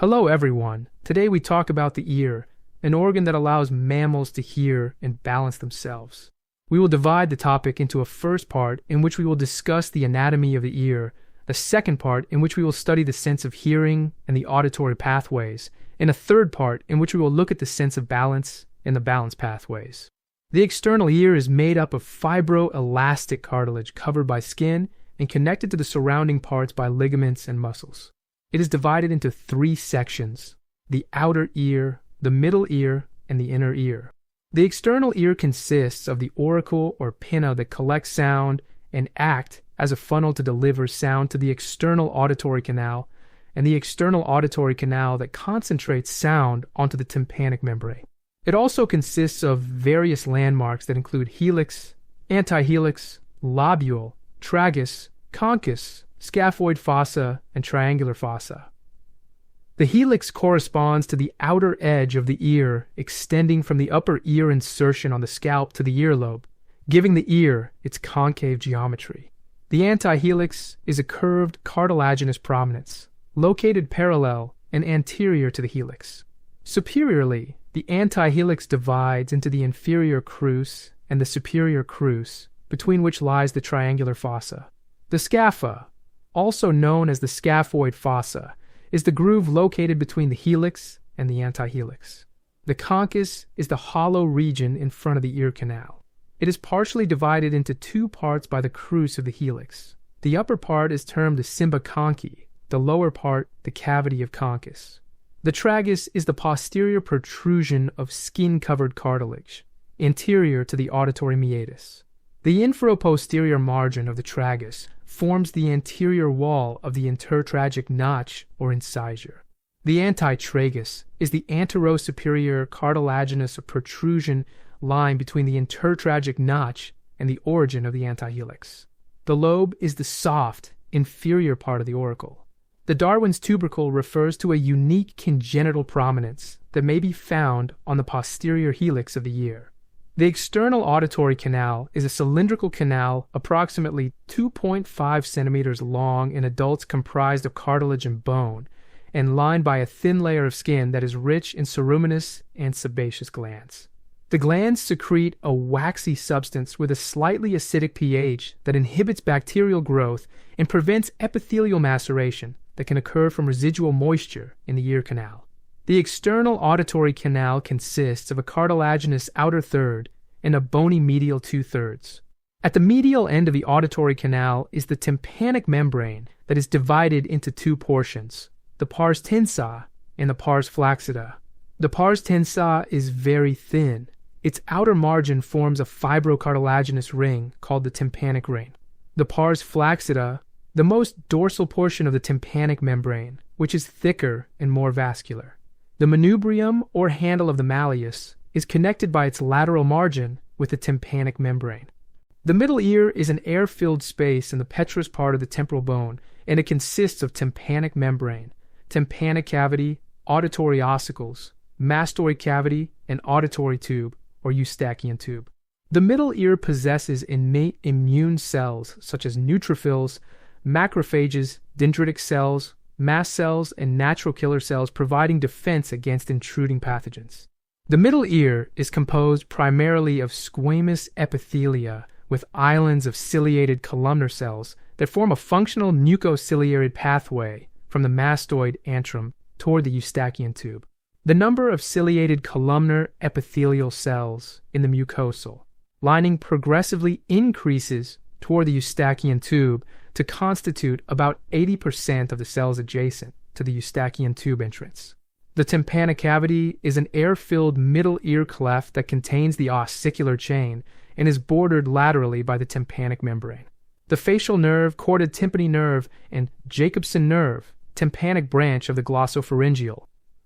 Hello everyone. Today we talk about the ear, an organ that allows mammals to hear and balance themselves. We will divide the topic into a first part in which we will discuss the anatomy of the ear, a second part in which we will study the sense of hearing and the auditory pathways, and a third part in which we will look at the sense of balance and the balance pathways. The external ear is made up of fibroelastic cartilage covered by skin and connected to the surrounding parts by ligaments and muscles. It is divided into three sections: the outer ear, the middle ear, and the inner ear. The external ear consists of the auricle or pinna that collects sound and act as a funnel to deliver sound to the external auditory canal, and the external auditory canal that concentrates sound onto the tympanic membrane. It also consists of various landmarks that include helix, antihelix, lobule, tragus, concus, scaphoid fossa, and triangular fossa. The helix corresponds to the outer edge of the ear extending from the upper ear insertion on the scalp to the earlobe, giving the ear its concave geometry. The antihelix is a curved cartilaginous prominence, located parallel and anterior to the helix. Superiorly, the antihelix divides into the inferior crus and the superior crus, between which lies the triangular fossa. The scapha, also known as the scaphoid fossa, is the groove located between the helix and the antihelix. The concus is the hollow region in front of the ear canal. It is partially divided into two parts by the crus of the helix. The upper part is termed the cymba conchi, the lower part the cavity of concus. The tragus is the posterior protrusion of skin-covered cartilage, anterior to the auditory meatus. The infraposterior margin of the tragus forms the anterior wall of the intertragic notch or incisure. The antitragus is the anterosuperior cartilaginous protrusion lying between the intertragic notch and the origin of the antihelix. The lobe is the soft, inferior part of the auricle. The Darwin's tubercle refers to a unique congenital prominence that may be found on the posterior helix of the ear. The external auditory canal is a cylindrical canal approximately 2.5 centimeters long in adults comprised of cartilage and bone, and lined by a thin layer of skin that is rich in ceruminous and sebaceous glands. The glands secrete a waxy substance with a slightly acidic pH that inhibits bacterial growth and prevents epithelial maceration that can occur from residual moisture in the ear canal. The external auditory canal consists of a cartilaginous outer third and a bony medial two-thirds. At the medial end of the auditory canal is the tympanic membrane that is divided into two portions, the pars tensa and the pars flaccida. The pars tensa is very thin. Its outer margin forms a fibrocartilaginous ring called the tympanic ring. The pars flaccida, the most dorsal portion of the tympanic membrane, which is thicker and more vascular. The manubrium or handle of the Malleus is connected by its lateral margin with the tympanic membrane. The middle ear is an air-filled space in the petrous part of the temporal bone, and it consists of tympanic membrane, tympanic cavity, auditory ossicles, mastoid cavity, and auditory tube or Eustachian tube. The middle ear possesses innate immune cells such as neutrophils, macrophages, dendritic cells, mast cells, and natural killer cells providing defense against intruding pathogens. The middle ear is composed primarily of squamous epithelia with islands of ciliated columnar cells that form a functional mucociliary pathway from the mastoid antrum toward the Eustachian tube. The number of ciliated columnar epithelial cells in the mucosal lining progressively increases toward the Eustachian tube to constitute about 80% of the cells adjacent to the Eustachian tube entrance. The tympanic cavity is an air-filled middle ear cleft that contains the ossicular chain and is bordered laterally by the tympanic membrane. The facial nerve, Chorda tympani nerve, and Jacobson nerve, tympanic branch of the glossopharyngeal,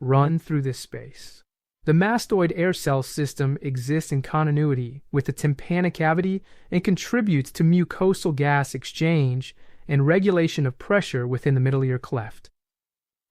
run through this space. The mastoid air cell system exists in continuity with the tympanic cavity and contributes to mucosal gas exchange and regulation of pressure within the middle ear cleft.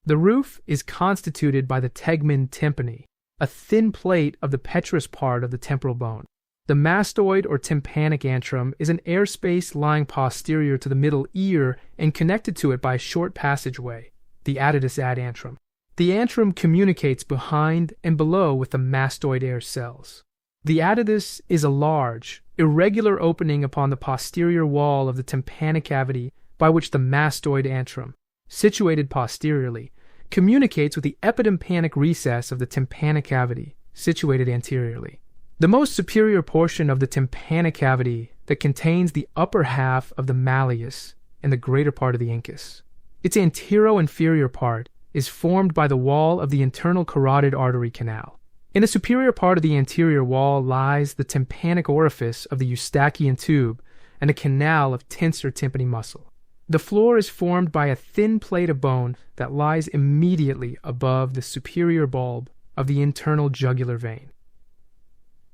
The roof is constituted by the tegmen tympani, a thin plate of the petrous part of the temporal bone. The mastoid or tympanic antrum is an air space lying posterior to the middle ear and connected to it by a short passageway, the adductus ad antrum. The antrum communicates behind and below with the mastoid air cells. The auditory is a large, irregular opening upon the posterior wall of the tympanic cavity by which the mastoid antrum, situated posteriorly, communicates with the epitympanic recess of the tympanic cavity, situated anteriorly. The most superior portion of the tympanic cavity that contains the upper half of the Malleus and the greater part of the Incus. Its antero-inferior part is formed by the wall of the internal carotid artery canal. In the superior part of the anterior wall lies the tympanic orifice of the Eustachian tube and a canal of tensor tympani muscle. The floor is formed by a thin plate of bone that lies immediately above the superior bulb of the internal jugular vein.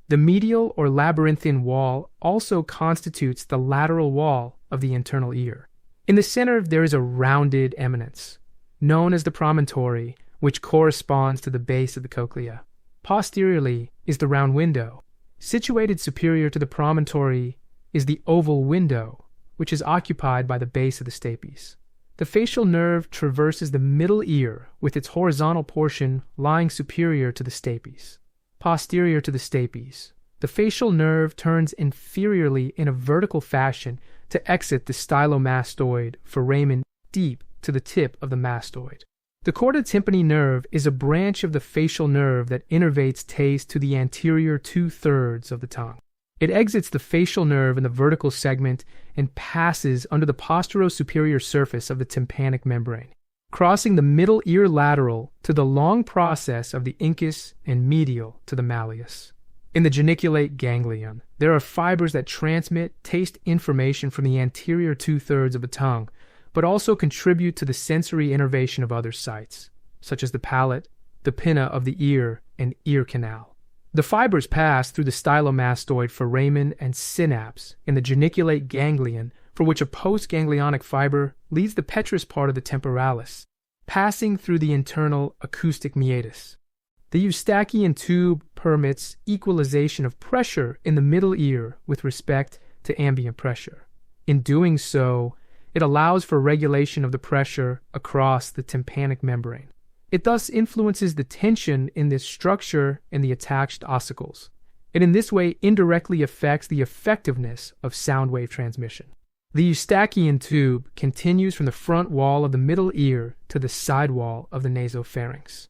The medial or labyrinthine wall also constitutes the lateral wall of the internal ear. In the center there is a rounded eminence, known as the promontory, which corresponds to the base of the cochlea. Posteriorly is the round window. Situated superior to the promontory is the oval window, which is occupied by the base of the stapes. The facial nerve traverses the middle ear with its horizontal portion lying superior to the stapes. Posterior to the stapes, the facial nerve turns inferiorly in a vertical fashion to exit the stylomastoid foramen deep to the tip of the mastoid. The Chorda tympani nerve is a branch of the facial nerve that innervates taste to the anterior 2/3 of the tongue. It exits the facial nerve in the vertical segment and passes under the postero-superior surface of the tympanic membrane, crossing the middle ear lateral to the long process of the incus and medial to the malleus. In the geniculate ganglion, there are fibers that transmit taste information from the anterior 2/3 of the tongue, but also contribute to the sensory innervation of other sites, such as the palate, the pinna of the ear, and ear canal. The fibers pass through the stylomastoid foramen and synapse in the geniculate ganglion, for which a postganglionic fiber leads the petrous part of the temporalis, passing through the internal acoustic meatus. The Eustachian tube permits equalization of pressure in the middle ear with respect to ambient pressure. In doing so, it allows for regulation of the pressure across the tympanic membrane. It thus influences the tension in this structure and the attached ossicles, and in this way indirectly affects the effectiveness of sound wave transmission. The Eustachian tube continues from the front wall of the middle ear to the side wall of the nasopharynx.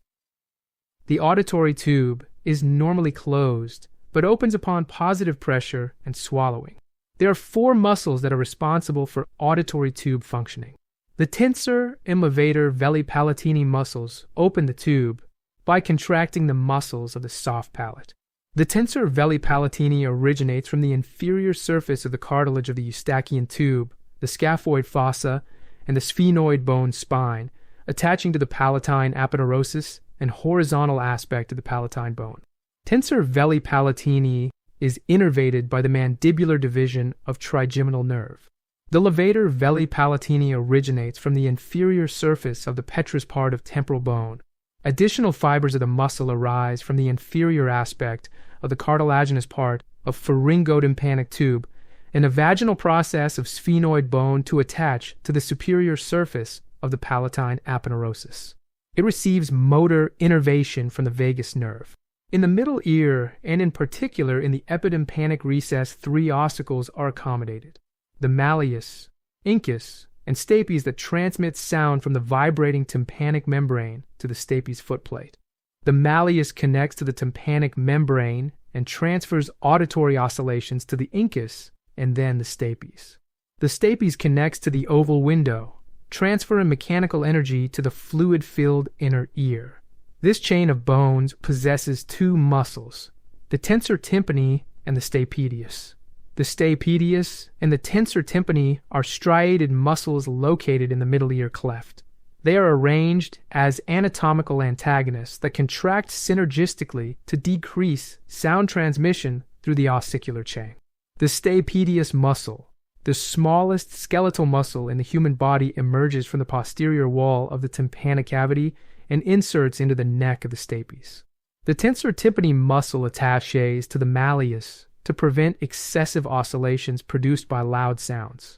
The auditory tube is normally closed, but opens upon positive pressure and swallowing. There are 4 muscles that are responsible for auditory tube functioning. The tensor and levator veli-palatini muscles open the tube by contracting the muscles of the soft palate. The tensor veli-palatini originates from the inferior surface of the cartilage of the Eustachian tube, the scaphoid fossa, and the sphenoid bone spine, attaching to the palatine aponeurosis and horizontal aspect of the palatine bone. Tensor veli-palatini is innervated by the mandibular division of trigeminal nerve. The levator veli-palatini originates from the inferior surface of the petrous part of temporal bone. Additional fibers of the muscle arise from the inferior aspect of the cartilaginous part of pharyngotympanic tube and a vaginal process of sphenoid bone to attach to the superior surface of the palatine aponeurosis. It receives motor innervation from the vagus nerve. In the middle ear, and in particular in the epitympanic recess, 3 ossicles are accommodated: the Malleus, Incus, and Stapes that transmit sound from the vibrating tympanic membrane to the Stapes footplate. The Malleus connects to the tympanic membrane and transfers auditory oscillations to the Incus and then the Stapes. The Stapes connects to the oval window, transferring mechanical energy to the fluid-filled inner ear. This chain of bones possesses 2 muscles, the tensor tympani and the stapedius. The stapedius and the tensor tympani are striated muscles located in the middle ear cleft. They are arranged as anatomical antagonists that contract synergistically to decrease sound transmission through the ossicular chain. The stapedius muscle, the smallest skeletal muscle in the human body, emerges from the posterior wall of the tympanic cavity and inserts into the neck of the stapes. The tensor tympani muscle attaches to the malleus to prevent excessive oscillations produced by loud sounds.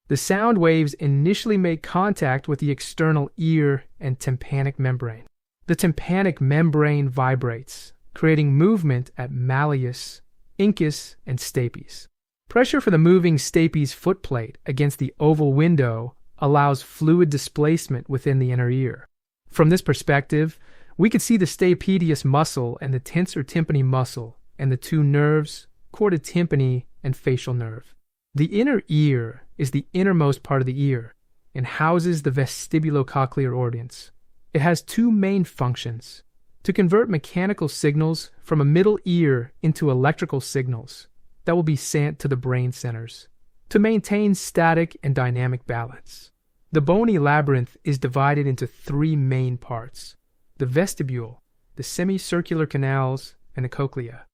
The sound waves initially make contact with the external ear and tympanic membrane. The tympanic membrane vibrates, creating movement at Malleus, Incus, and Stapes. Pressure for the moving Stapes footplate against the oval window allows fluid displacement within the inner ear. From this perspective, we could see the stapedius muscle and the tensor tympani muscle and the two nerves, Chorda tympani and facial nerve. The inner ear is the innermost part of the ear and houses the vestibulocochlear organs. It has two main functions: to convert mechanical signals from a middle ear into electrical signals that will be sent to the brain centers, to maintain static and dynamic balance. The bony labyrinth is divided into three main parts: the vestibule, the semicircular canals, and the cochlea.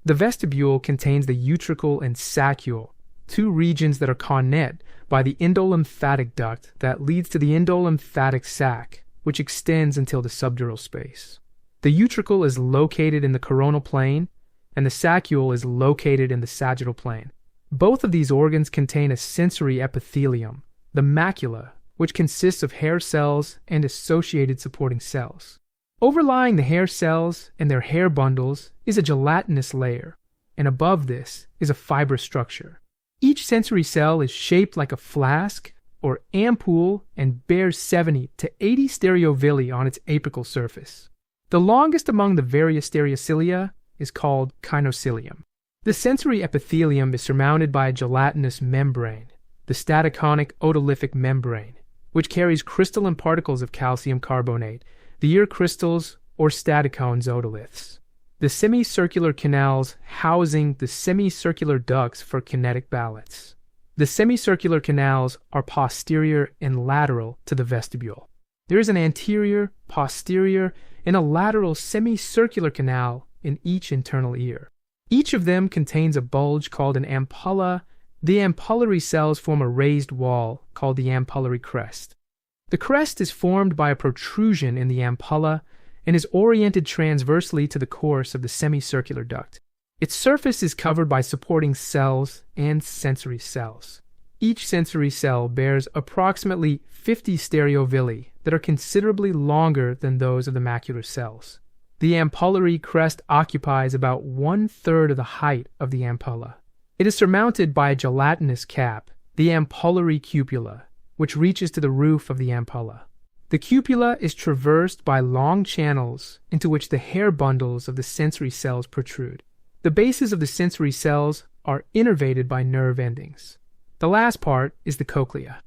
The vestibule contains the utricle and saccule, two regions that are connected by the endolymphatic duct that leads to the endolymphatic sac, which extends until the subdural space. The utricle is located in the coronal plane, and the saccule is located in the sagittal plane. Both of these organs contain a sensory epithelium, the macula, which consists of hair cells and associated supporting cells. Overlying the hair cells and their hair bundles is a gelatinous layer, and above this is a fibrous structure. Each sensory cell is shaped like a flask or ampoule and bears 70 to 80 stereovilli on its apical surface. The longest among the various stereocilia is called kinocilium. The sensory epithelium is surmounted by a gelatinous membrane, the statoconic odolymphic membrane, which carries crystalline particles of calcium carbonate, the ear crystals or statocones otoliths. The semicircular canals housing the semicircular ducts for kinetic balance. The semicircular canals are posterior and lateral to the vestibule. There is an anterior, posterior, and a lateral semicircular canal in each internal ear. Each of them contains a bulge called an ampulla. The ampullary cells form a raised wall called the ampullary crest. The crest is formed by a protrusion in the ampulla and is oriented transversely to the course of the semicircular duct. Its surface is covered by supporting cells and sensory cells. Each sensory cell bears approximately 50 stereovilli that are considerably longer than those of the macular cells. The ampullary crest occupies about 1/3 of the height of the ampulla. It is surmounted by a gelatinous cap, the ampullary cupula, which reaches to the roof of the ampulla. The cupula is traversed by long channels into which the hair bundles of the sensory cells protrude. The bases of the sensory cells are innervated by nerve endings. The last part is the cochlea.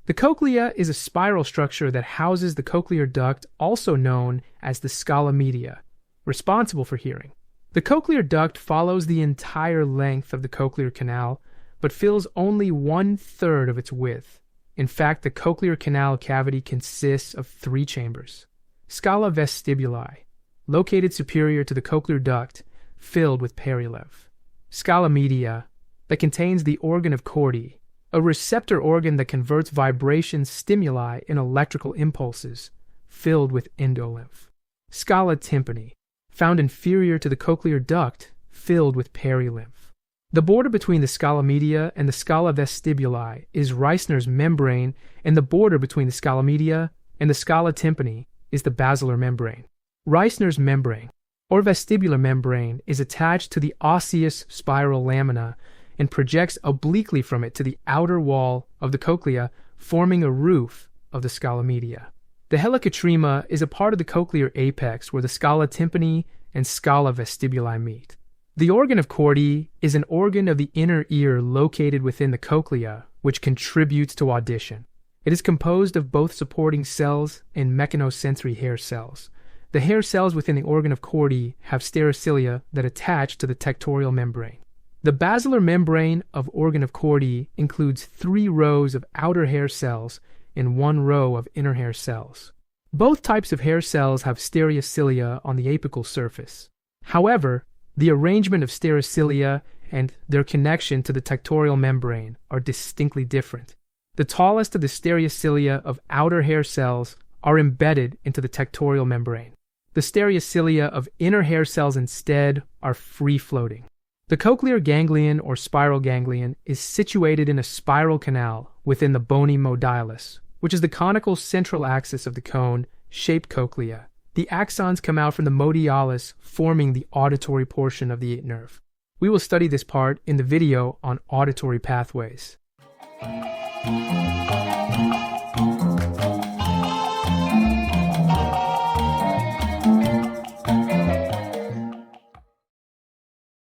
The cochlea is a spiral structure that houses the cochlear duct, also known as the scala media, responsible for hearing. The cochlear duct follows the entire length of the cochlear canal, but fills only 1/3 of its width. In fact, the cochlear canal cavity consists of 3 chambers. Scala vestibuli, located superior to the cochlear duct, filled with perilymph. Scala media, that contains the organ of Corti, a receptor organ that converts vibration stimuli in electrical impulses, filled with endolymph. Scala tympani, found inferior to the cochlear duct, filled with perilymph. The border between the scala media and the scala vestibuli is Reissner's membrane, and the border between the scala media and the scala tympani is the basilar membrane. Reissner's membrane, or vestibular membrane, is attached to the osseous spiral lamina and projects obliquely from it to the outer wall of the cochlea, forming a roof of the scala media. The helicotrema is a part of the cochlear apex where the scala tympani and scala vestibuli meet. The organ of Corti is an organ of the inner ear located within the cochlea, which contributes to audition. It is composed of both supporting cells and mechanosensory hair cells. The hair cells within the organ of Corti have stereocilia that attach to the tectorial membrane. The basilar membrane of organ of Corti includes 3 rows of outer hair cells and 1 row of inner hair cells. Both types of hair cells have stereocilia on the apical surface. However, the arrangement of stereocilia and their connection to the tectorial membrane are distinctly different. The tallest of the stereocilia of outer hair cells are embedded into the tectorial membrane. The stereocilia of inner hair cells instead are free-floating. The cochlear ganglion or spiral ganglion is situated in a spiral canal within the bony modilus, which is the conical central axis of the cone-shaped cochlea, The axons come out from the modialis, forming the auditory portion of the 8th nerve. We will study this part in the video on auditory pathways.